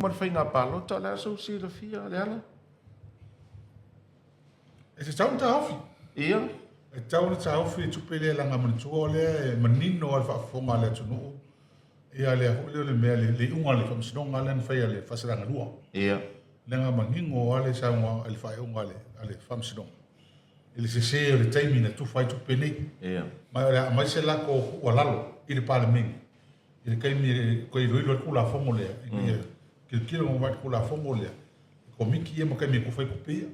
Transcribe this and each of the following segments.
Mar whainga palota lea sau silafia le ala. E te tau ta hofi. Ia. E tau na ta hofi tupe le langa manitua le manino al whaafonga le tunu. Ia le hoi le mea le unga le whamsinonga le whai le whasaranga lua. Ia. Lenga mangingo ale saunga ale whai unga ale whamsinonga. Ele se se le taimi na tu whai tupe nei. Ia. Mai se lako ua lalo i le parlemengi. I le kaimi koe iroiro le kula fongo lea. Kilo mo vai kula fongo lea. Ko miki e mo kaimi kufai kupea.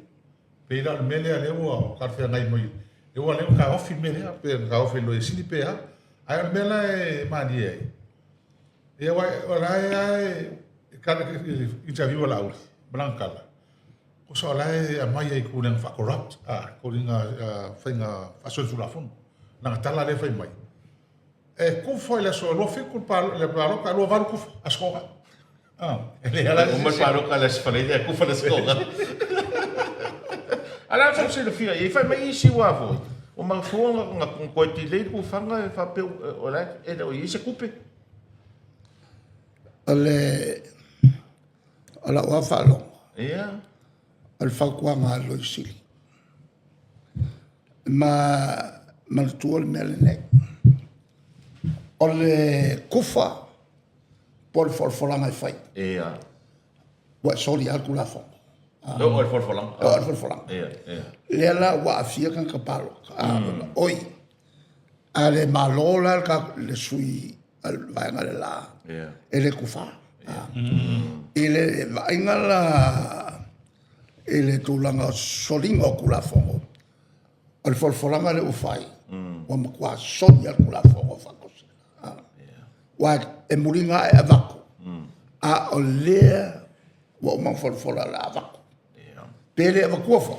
Pela le mele ale ua karfea ngai mai. E ua leo ka ofi mele a pe ka ofi lo e sili pe a. Ai le mela e mani e. E ua ai kana interview la uri. Blankala. Ko so la e mai e ku nang fa corrupt. Ko ringa fainga faso su la fondo. Nang tala le fai mai. E ku foi la so lo fi ku pa le paro ka lo varu ku askoga. Ele ala o mais paro ka le sfale de ku fa le skoga. Ala so se le fia e fai mai si wa foi. O ma fonga nga con ko ti le ku fanga e fa pe o la e o i se kupe. Ala wa falo. Ia. Al fa kwa ma lo sili. Ma tuol melene. Ole kufa por forfolanga fai. Ia. Wa soli al kula fo. No, el forfolang. Al forfolanga. Ia, ia. Lela wa afia kan kapalo. Oi. Ale malola ka le sui al vainga le la. Ia. Ele kufa. Ele vainga la ele tulanga solinga kula fo. Al forfolanga le ufai. Wa makwa soli al kula fo fa. Wa e muringa e avako. A o lea wa o mawhorwhora la avako. Pele avakua fo.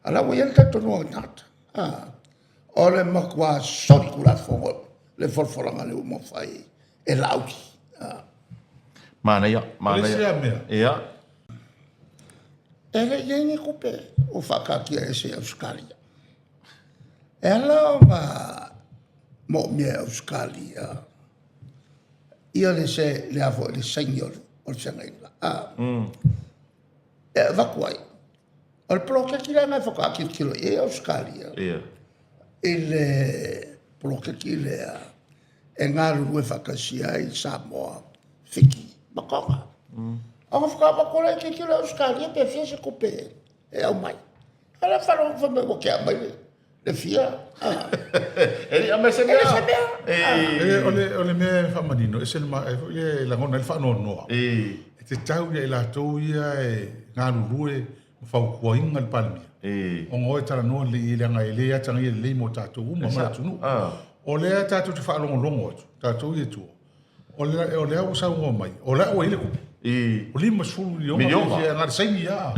Ala wa yan tato noa nata. O le makwa sori kula fo. Le whorwhoranga le umawhai e lauki. Mana ia, mana Ole ia. se mea. Ia. Ele yengi kupe o whakakia e se Australia. Ela ma mo mea Australia. Ia le se le avo le senior o le sengaila. E vakuai. O le ploke ki le ngai whakaaki kilo e Australia. Ia. E le ploke ki le e ngā ruru e whakasia i Samoa whiki makonga. Anga whakawakora ki kilo Australia pe fia se kupe e au mai. Ala whanau whame o ke a mai le fia. Ele a mese mea. Ole me whamanino, e se le langona le whanau noa. E te tau ia i la tau ia e ngā rurue whau kua inga le palmia. O ngoe tara noa le i leanga e lea tanga i le mo tātou uma mara tunu. O lea tātou te whaalongo longo atu, tātou i tua. O lea o sau ngō mai, o lea o ile kupi. O lima sulu i onga i ngā saini ia.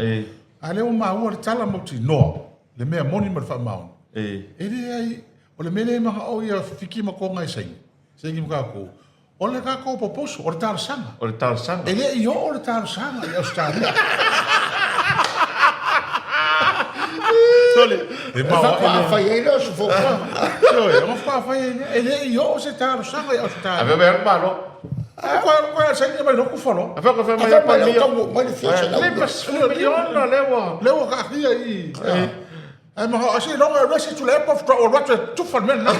A lea o maua le tala mauti noa, le mea moni ma le whaamaona. E le ai, o le mele maha au ia whiki ma konga i saini. Saini mga ko. O le kako poposo, o le tāra sanga. O le tāra sanga. E le i o le tāra sanga i Australia. Tole. E maua Whakawhai e leo su whoka. e ma whawhai e le i o se tāra sanga i Australia. Ave ver malo. Koe saini mai loku whalo. Ave ko fe mai Mai pa le lia. tongo, mai le fia se lau. Le pas miliona lewa. Leo ka akia i. E maha asi longa resi tu le epa o watu e tufan mena.